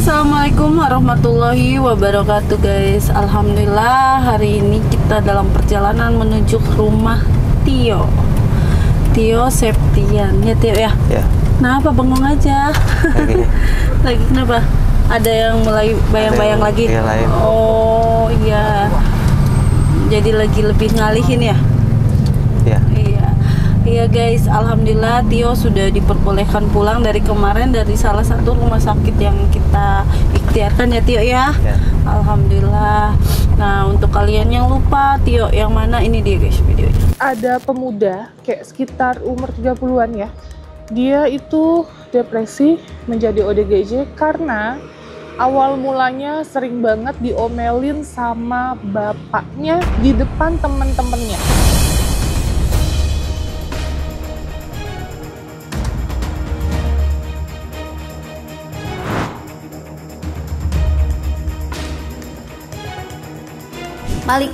Assalamualaikum warahmatullahi wabarakatuh guys. Alhamdulillah hari ini kita dalam perjalanan menuju rumah Tio Septian ya Tio ya? Ya. Kenapa bengong aja? Lagi kenapa? Ada yang mulai bayang-bayang lagi? Iya, lain. Oh iya. Jadi lagi lebih ngalihin ya? Ya. Iya guys, alhamdulillah Tio sudah diperbolehkan pulang dari kemarin dari salah satu rumah sakit yang kita ikhtiarkan ya Tio ya. Ya. Alhamdulillah. Nah untuk kalian yang lupa Tio yang mana, ini dia guys videonya. Ada pemuda kayak sekitar umur 30-an ya. Dia itu depresi menjadi ODGJ karena awal mulanya sering banget diomelin sama bapaknya di depan temen-temennya. Balik.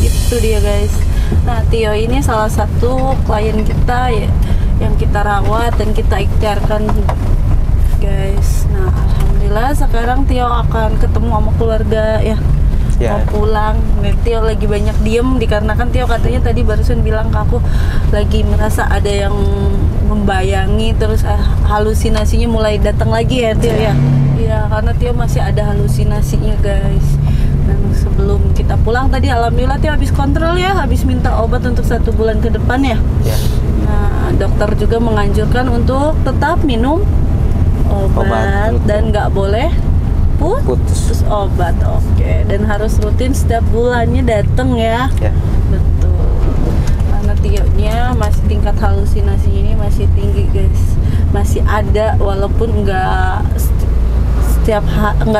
Itu dia guys. Nah Tio ini salah satu klien kita ya, yang kita rawat dan kita ikhtiarkan guys. Nah alhamdulillah sekarang Tio akan ketemu sama keluarga ya. Mau pulang. Nih, Tio lagi banyak diem dikarenakan Tio katanya tadi barusan bilang ke aku lagi merasa ada yang membayangi, terus halusinasinya mulai datang lagi ya Tio ya. Iya karena Tio masih ada halusinasinya guys. Dan sebelum kita pulang tadi alhamdulillah Tio habis kontrol ya, habis minta obat untuk 1 bulan ke depan ya. Nah dokter juga menganjurkan untuk tetap minum obat dan nggak boleh putus obat. Oke. Dan harus rutin setiap bulannya datang ya. Betul. Karena Tio-nya masih tingkat halusinasinya ini masih tinggi guys, masih ada walaupun nggak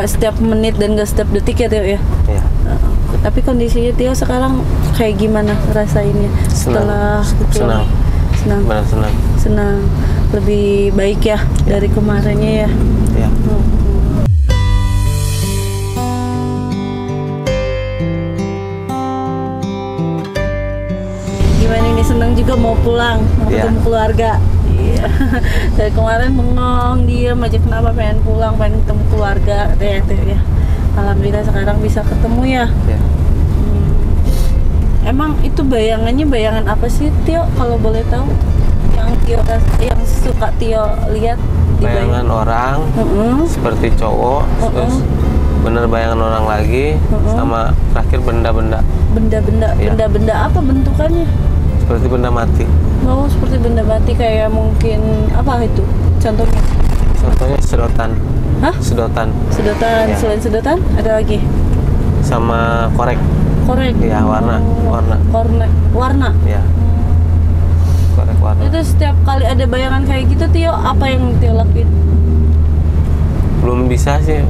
setiap menit dan nggak setiap detik ya Tio ya. Tapi kondisinya Tio sekarang kayak gimana rasainnya setelah senang lebih baik ya dari kemarinnya ya. Gimana ini, senang juga mau pulang, mau ketemu keluarga. Iya. Dari kemarin bengong, diem aja, kenapa pengen pulang, pengen ketemu keluarga ya. Alhamdulillah sekarang bisa ketemu ya. Emang itu bayangan apa sih Tio kalau boleh tahu? Yang suka Tio lihat di bayangan orang seperti cowok, terus bener bayangan orang lagi, sama terakhir benda-benda. Benda-benda apa bentukannya? Seperti benda mati. Oh, seperti benda mati, kayak mungkin apa itu? Contohnya sedotan. Hah? Sedotan. Ya. Selain sedotan ada lagi? Sama korek. Ya, warna. Ya. Korek warna. Itu setiap kali ada bayangan kayak gitu Tio, apa yang Tio lakuin? Belum bisa sih,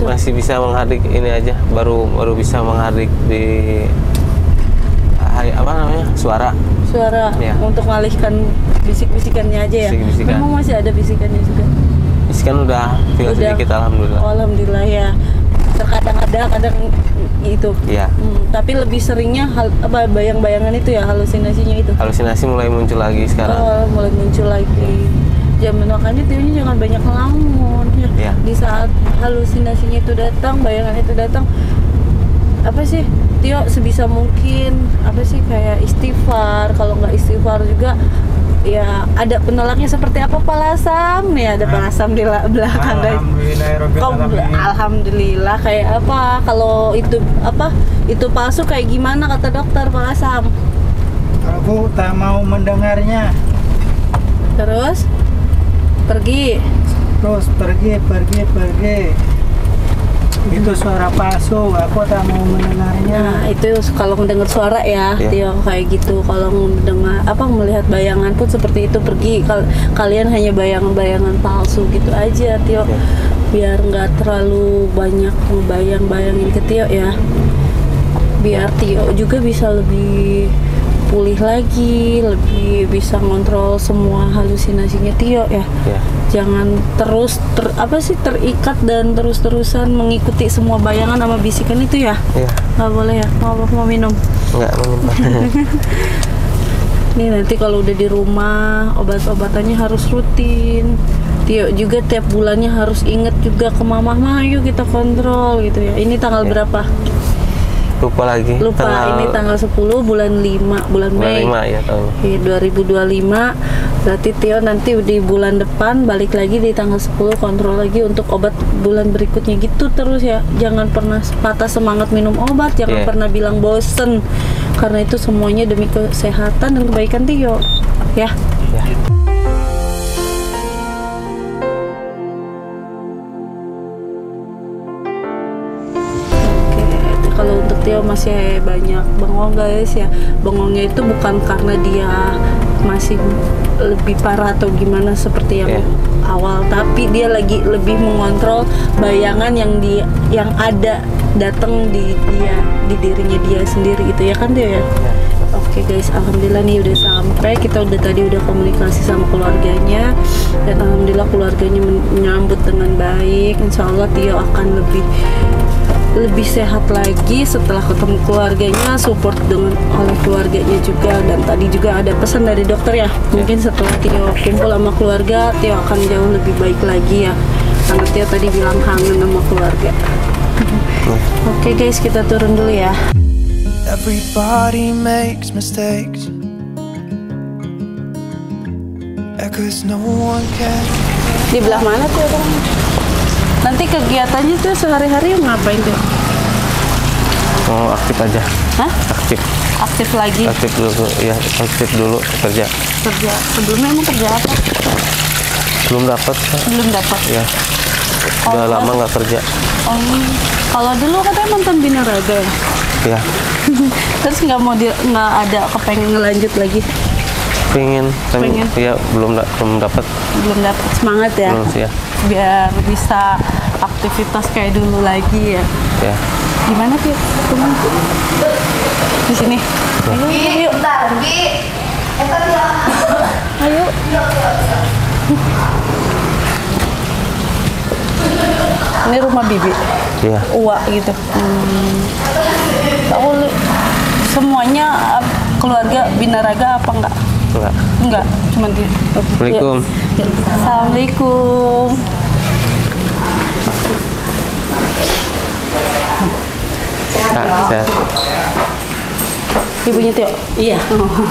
masih bisa menghadik ini aja, baru bisa menghadik di suara ya. Untuk mengalihkan bisik-bisikannya aja ya. Memang masih ada bisikannya juga. Bisikan udah sedikit alhamdulillah. Alhamdulillah ya. Terkadang ada, kadang itu. Iya. Tapi lebih seringnya bayang-bayangan itu ya, halusinasinya itu. Halusinasi mulai muncul lagi sekarang. Mulai muncul lagi. Makanya Tio-nya jangan banyak ngelamun ya. Di saat halusinasinya itu datang, bayangan itu datang, apa sih Tio sebisa mungkin kayak istighfar. Kalau nggak istighfar juga ya ada penolaknya seperti apa, palasam nih, ada palasam di belakang guys. Alhamdulillah kayak apa, kalau itu palsu kayak gimana kata dokter palasam? Aku tak mau mendengarnya. Terus pergi. Itu suara palsu, aku tak mau mendengarnya. Nah itu kalau mendengar suara ya Tio kayak gitu. Kalau mendengar melihat bayangan pun seperti itu, pergi. Kalian hanya bayangan-bayangan palsu gitu aja Tio. Biar nggak terlalu banyak ngebayang-bayangin ke Tio ya. Biar Tio juga bisa lebih pulih lagi, lebih bisa ngontrol semua halusinasinya Tio ya. jangan terus terikat dan terus-terusan mengikuti semua bayangan sama bisikan itu ya. Iya. Nggak boleh ya. Mau minum? Nggak minum. Nih nanti kalau udah di rumah obat-obatannya harus rutin. Tio juga tiap bulannya harus inget juga ke mama, yuk kita kontrol gitu ya. Ini tanggal berapa? Lupa lagi. Ini tanggal 10 bulan 5 bulan Mei. 5 ya tahun. 2025. Berarti Tio nanti di bulan depan balik lagi di tanggal 10 kontrol lagi untuk obat bulan berikutnya gitu terus ya. Jangan pernah patah semangat minum obat, jangan pernah bilang bosen. Karena itu semuanya demi kesehatan dan kebaikan Tio. Ya. Kalau untuk Tio masih banyak bengong guys ya. Bengongnya itu bukan karena dia masih lebih parah atau gimana seperti yang awal, tapi dia lagi lebih mengontrol bayangan yang ada datang di dirinya dia sendiri gitu ya kan Tio ya. Oke guys, alhamdulillah nih udah sampai. Kita tadi udah komunikasi sama keluarganya dan alhamdulillah keluarganya menyambut dengan baik. Insya Allah Tio akan lebih sehat lagi setelah ketemu keluarganya, support oleh keluarganya juga. Dan tadi juga ada pesan dari dokter ya, mungkin setelah Tio kumpul sama keluarga, Tio akan jauh lebih baik lagi ya, karena Tio tadi bilang kangen sama keluarga. Oke guys, kita turun dulu ya. Everybody makes mistakes, 'cause no one can. Di belah mana tuh orang? Nanti kegiatannya tuh sehari-hari ngapain tuh? Oh, aktif aja. Hah? Aktif. Aktif lagi? Aktif dulu, ya aktif dulu kerja. Kerja? Sebelumnya emang kerja apa? Belum dapat. Belum dapat? Ya. Udah lama nggak kerja. Oh, kalau dulu katanya mantan binaraga ya? Ya. Terus nggak ada kepengen ngelanjut lagi? Pengen. Ya belum dapat. Belum dapat semangat ya? Belum sih ya. Biar bisa aktivitas kayak dulu lagi ya. Ya. Gimana Pi? Teman di sini. Ayo, Bentar, Bi. Ayo. Ini rumah Bibi. Iya. Uwa gitu. Semuanya keluarga binaraga apa enggak? Enggak, cuma dia. Assalamualaikum. Ya. Assalamualaikum. Sehat. Ibunya Tio? Iya.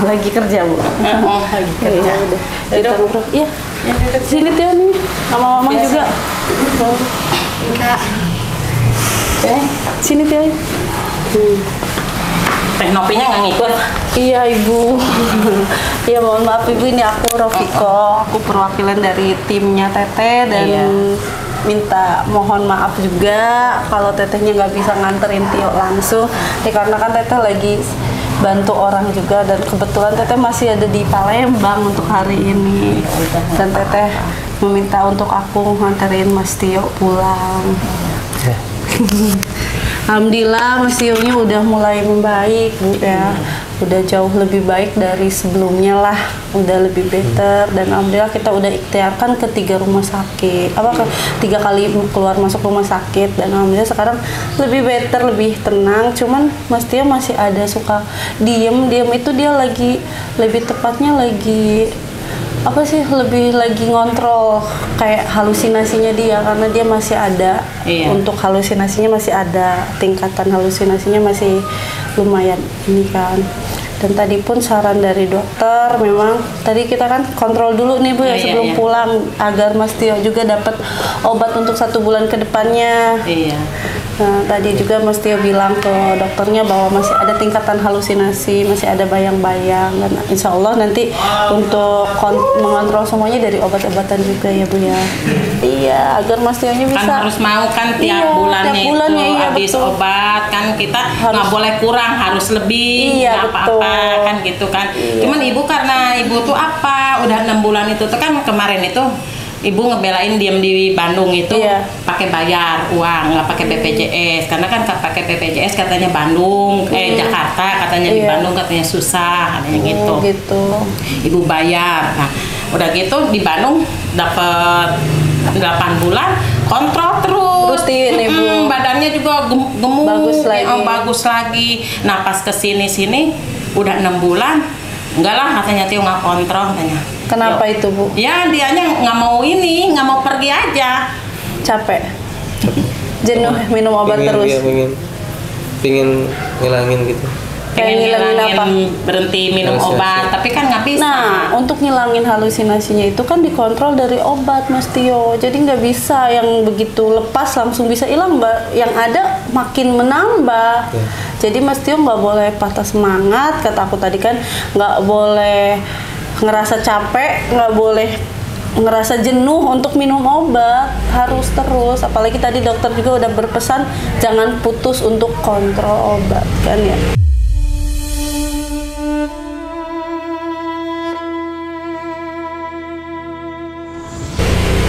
Lagi kerja, Bu. Lagi kerja. Udah. Kita ngobrol. Iya. Sini Tio nih. Sama Mama juga. Sini Tio. Teh Nopinya nggak ngikut? Iya Ibu. Iya mohon maaf Ibu, ini aku Rofiko. Aku perwakilan dari timnya Teteh dan minta mohon maaf juga kalau Tetehnya nggak bisa nganterin Tio langsung. Karena kan Teteh lagi bantu orang juga dan kebetulan Teteh masih ada di Palembang untuk hari ini. Dan Teteh meminta untuk aku nganterin Mas Tio pulang. Alhamdulillah Mas Tio-nya udah mulai membaik Bu ya. Udah jauh lebih baik dari sebelumnya lah. Udah lebih better dan alhamdulillah kita udah ikhtiarkan ke 3 rumah sakit. 3 kali keluar masuk rumah sakit dan alhamdulillah sekarang lebih better, lebih tenang. Cuman Mas Tio masih ada suka diem itu dia lagi, lebih tepatnya lagi lebih lagi ngontrol kayak halusinasinya dia, karena dia masih ada untuk halusinasinya, masih ada tingkatan halusinasinya masih lumayan ini kan. Dan tadi pun saran dari dokter, memang tadi kita kan kontrol dulu nih Bu ya sebelum pulang agar Mas Tio juga dapat obat untuk 1 bulan ke depannya. Nah, tadi juga Mas Tio bilang ke dokternya bahwa masih ada tingkatan halusinasi, masih ada bayang-bayang, dan insya Allah nanti untuk mengontrol semuanya dari obat-obatan juga ya Bu ya. Iya, agar Mas Tio-nya bisa. Kan harus mau kan tiap bulannya itu habis obat kan, kita nggak boleh kurang, harus lebih, nggak apa-apa kan gitu kan. Cuman Ibu karena Ibu tuh udah 6 bulan itu tuh kan, kemarin itu Ibu ngebelain diam di Bandung itu pakai bayar uang, nggak pakai BPJS, karena kan pakai BPJS katanya Bandung, Jakarta katanya di Bandung katanya susah, katanya gitu. Ibu bayar, nah udah gitu di Bandung dapat 8 bulan kontrol terus. Rutin Ibu. Badannya juga gemuk, bagus lagi. Nah pas kesini udah 6 bulan, enggak lah katanya Tio nggak kontrol katanya. Kenapa itu Bu? Ya dianya nggak mau pergi aja. Capek. Jenuh minum obat terus. Pingin ngilangin gitu. Pengen ngilangin apa? Berhenti minum obat, tapi kan nggak bisa. Nah, untuk ngilangin halusinasinya itu kan dikontrol dari obat, Mas Tio. Jadi nggak bisa yang begitu lepas langsung bisa hilang, Mbak. Yang ada makin menambah. Jadi Mas Tio nggak boleh patah semangat, kata aku tadi kan, nggak boleh ngerasa capek, nggak boleh ngerasa jenuh untuk minum obat, harus terus. Apalagi tadi dokter juga udah berpesan jangan putus untuk kontrol obat, kan ya.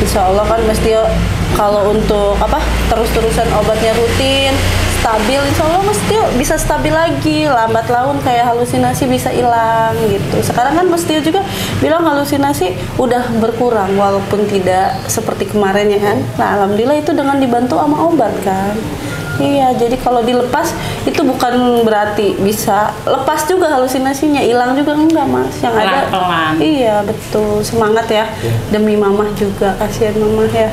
Insya Allah kan Mas Tio kalau untuk terus-terusan obatnya rutin, stabil, insya Allah Mas Tio bisa stabil lagi, lambat laun kayak halusinasi bisa hilang gitu. Sekarang kan Mas Tio juga bilang halusinasi udah berkurang walaupun tidak seperti kemarin ya kan. Nah alhamdulillah itu dengan dibantu sama obat kan. Iya, jadi kalau dilepas itu bukan berarti bisa lepas juga halusinasinya, hilang juga enggak Mas. Yang ada pelan-pelan. Iya, betul. Semangat ya. Demi mamah juga, kasihan mamah ya.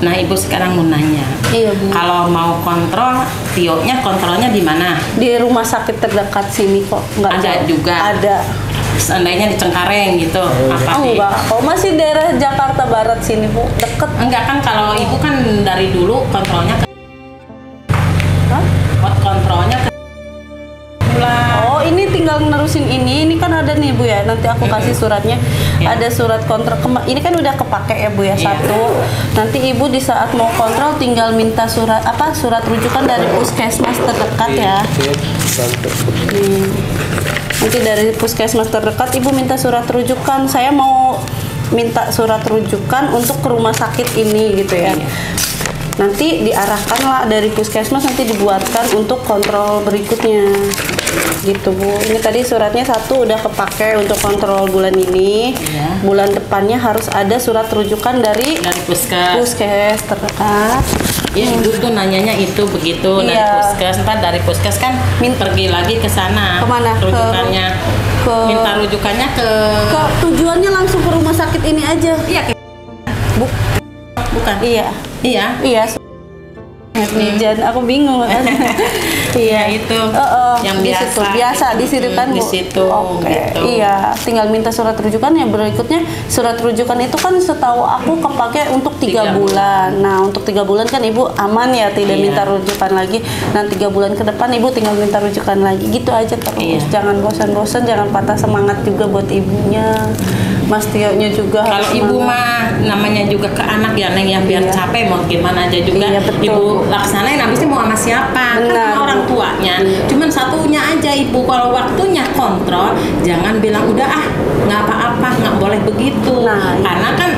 Nah Ibu sekarang mau nanya. Iya Bu. Kalau mau kontrol, Tio-nya kontrolnya di mana? Di rumah sakit terdekat sini kok. Ada juga. Ada. Seandainya di Cengkareng gitu. Enggak. Oh masih daerah Jakarta Barat sini Bu, deket. Enggak kan kalau Ibu kan dari dulu kontrolnya kontrolnya ke bulan. Oh ini tinggal nerusin ini kan ada nih Bu ya, nanti aku kasih suratnya. Ada surat kontrol, ini kan udah kepake ya Bu ya, satu. Nanti Ibu di saat mau kontrol tinggal minta surat rujukan dari puskesmas terdekat ya. Nanti dari puskesmas terdekat Ibu minta surat rujukan, saya mau minta surat rujukan untuk ke rumah sakit ini gitu ya. Nanti diarahkan lah dari puskesmas, nanti dibuatkan untuk kontrol berikutnya gitu Bu. Ini tadi suratnya satu udah kepake untuk kontrol bulan ini. Bulan depannya harus ada surat rujukan dari puskes terdekat. Ya Ibu tuh nanyanya itu begitu. Dari puskes, ntar dari puskes kan pergi lagi ke sana. Kemana? Rujukannya minta rujukannya ke tujuannya langsung ke rumah sakit ini aja. Iya. Bukan. Iya. Jangan aku bingung kan. Iya itu. Yang biasa di situ kan Bu. Di situ. Oke. Gitu. Iya, tinggal minta surat rujukan ya. Berikutnya surat rujukan itu kan setahu aku kepake untuk 3 bulan. Nah, untuk 3 bulan kan Ibu aman ya, tidak minta rujukan lagi. Nah, 3 bulan ke depan Ibu tinggal minta rujukan lagi. Gitu aja terus. Jangan bosan-bosan, jangan patah semangat juga buat ibunya. Mas Tio-nya juga kalau Ibu mah namanya juga ke anak ya Neng, yang biar capek mau gimana aja juga. Ibu laksanain, habisnya mau sama siapa? Kan sama orang tuanya. Cuman satunya aja Ibu, kalau waktunya kontrol jangan bilang udah nggak apa-apa, nggak boleh begitu. Karena kan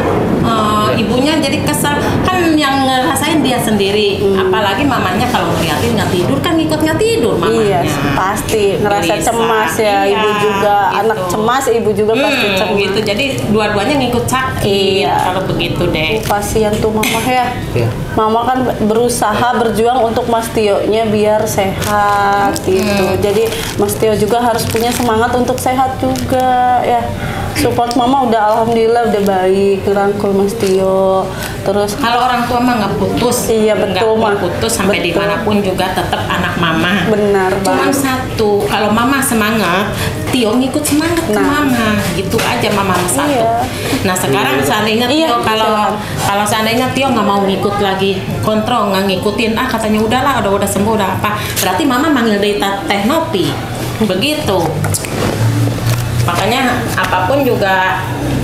ibunya jadi kesal, kan yang ngerasain dia sendiri. Apalagi mamanya kalau ngeliatin nggak tidur kan ngikut nggak tidur mamanya. Iya, pasti ngerasa cemas ya. Ibu juga gitu. Anak cemas, ibu juga pasti cemas gitu. Jadi dua-duanya ngikut sakit. Kalau begitu deh. Kasihan tuh mama ya. Mama kan berusaha berjuang untuk Mas Tio-nya biar sehat gitu. Jadi Mas Tio juga harus punya semangat untuk sehat juga ya. Support mama udah alhamdulillah udah baik, rangkul Mas Tio. Terus kalau orang tua mah nggak putus. Iya betul mah. Putus sampai dimanapun juga tetap anak mama. Benar banget. Cuma satu, kalau mama semangat, Tio ngikut semangat ke mama. Gitu aja mama satu. Iya. Nah sekarang seandainya Tio kalau seandainya Tio nggak mau ngikut lagi kontrol, nggak ngikutin, katanya udahlah udah sembuh udah apa, berarti mama manggil dari Teh Nopi. Begitu. Makanya apapun juga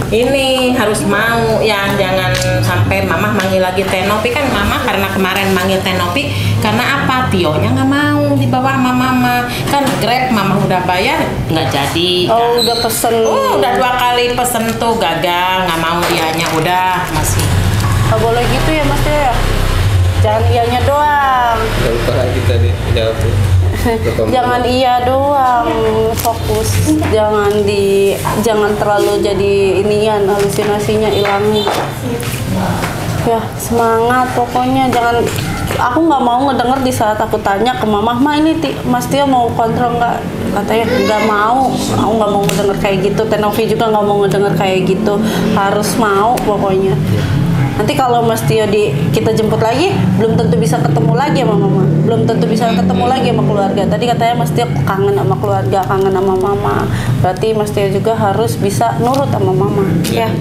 ini harus mau ya, jangan sampai mama manggil lagi Teh Nopi. Kan mama karena kemarin manggil Teh Nopi karena apa, Tio-nya nggak mau dibawa sama mama. Kan Grab mama udah bayar nggak jadi. Oh udah pesen. Udah 2 kali pesen tuh gagal, nggak mau dianya, udah masih. Nggak boleh gitu ya Mas ya. Jangan ianya doang. Gak lupa lagi tadi jawab tuh. Jangan iya doang, fokus. Jangan terlalu jadi inian, halusinasinya ilangin. Ya semangat pokoknya, jangan. Aku nggak mau ngedenger di saat aku tanya ke mama, ini Mas Tio mau kontrol nggak? Katanya nggak mau. Aku nggak mau ngedenger kayak gitu. Tenovi juga nggak mau ngedenger kayak gitu. Harus mau pokoknya. Nanti kalau Mas Tio kita jemput lagi, belum tentu bisa ketemu lagi sama mama. Belum tentu bisa ketemu lagi sama keluarga. Tadi katanya Mas Tio kangen sama keluarga, kangen sama mama. Berarti Mas Tio juga harus bisa nurut sama mama. Ya.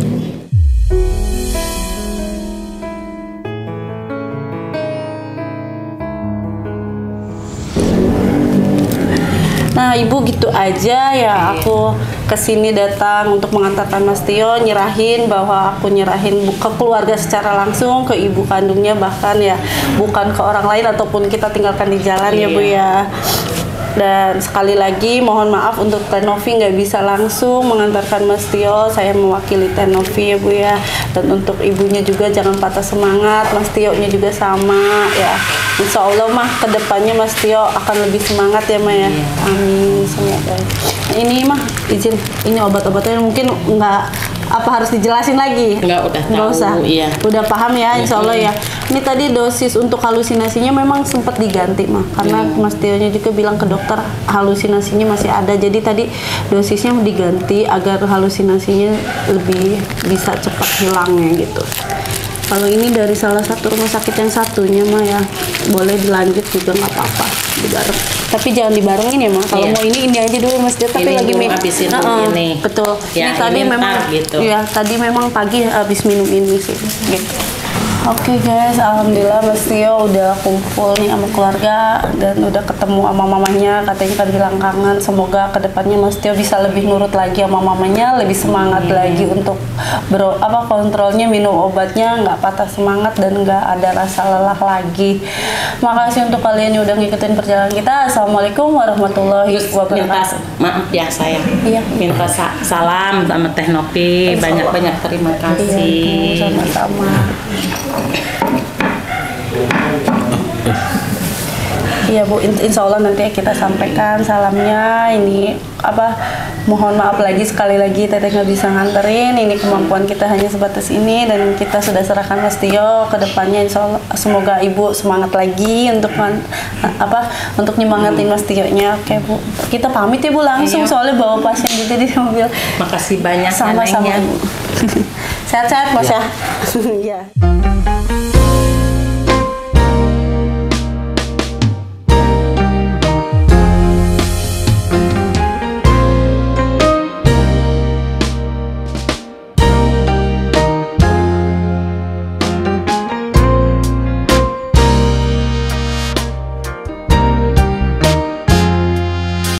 Nah ibu gitu aja ya, aku kesini datang untuk mengantarkan Mas Tio, nyerahin bahwa aku nyerahin ke keluarga secara langsung, ke ibu kandungnya bahkan ya, bukan ke orang lain ataupun kita tinggalkan di jalan ya Bu ya. Dan sekali lagi mohon maaf untuk Tenovi nggak bisa langsung mengantarkan Mas Tio, saya mewakili Tenovi ya Bu ya. Dan untuk ibunya juga jangan patah semangat, Mas Tio nya juga sama ya. Insya Allah mah kedepannya Mas Tio akan lebih semangat ya Ma ya. Amin semoga. Ini mah izin, ini obat-obatnya mungkin nggak harus dijelasin lagi? Nggak usah. Iya. Udah paham ya, insya Allah ya. Ini tadi dosis untuk halusinasinya memang sempat diganti mah, karena Mas Tio nya juga bilang ke dokter halusinasinya masih ada. Jadi tadi dosisnya diganti agar halusinasinya lebih bisa cepat hilangnya gitu. Kalau ini dari salah satu rumah sakit yang satunya mah ya, boleh dilanjut juga nggak apa-apa, dibareng. Tapi jangan dibarengin ya mah. Kalau mau ini aja dulu Mas Tio. Tapi lagi habisin ini. Betul. Ya, ini tadi memang gitu. Ya tadi memang pagi habis minum ini sih. Gitu. Oke guys, alhamdulillah Mas Tio udah kumpul nih sama keluarga dan udah ketemu sama mamanya, katanya kan bilang kangen. Semoga kedepannya Mas Tio bisa lebih nurut lagi sama mamanya, lebih semangat lagi untuk kontrolnya, minum obatnya, nggak patah semangat dan nggak ada rasa lelah lagi. Makasih untuk kalian yang udah ngikutin perjalanan kita. Assalamualaikum warahmatullahi wabarakatuh. Maaf ya sayang. Iya. Minta salam sama Teh Novi, banyak-banyak terima kasih. Iya, sama-sama. Iya Bu, insya Allah nanti kita sampaikan salamnya. Ini mohon maaf lagi sekali lagi Teteh nggak bisa nganterin. Ini kemampuan kita hanya sebatas ini dan kita sudah serahkan Mas Tio. Kedepannya insya Allah semoga Ibu semangat lagi untuk untuk nyemangatin Mas Tio nya. Oke Bu, kita pamit ya Bu langsung, soalnya bawa pasien juga di mobil. Makasih banyak. Sama-sama Bu. Sehat-sehat Mas ya. Iya.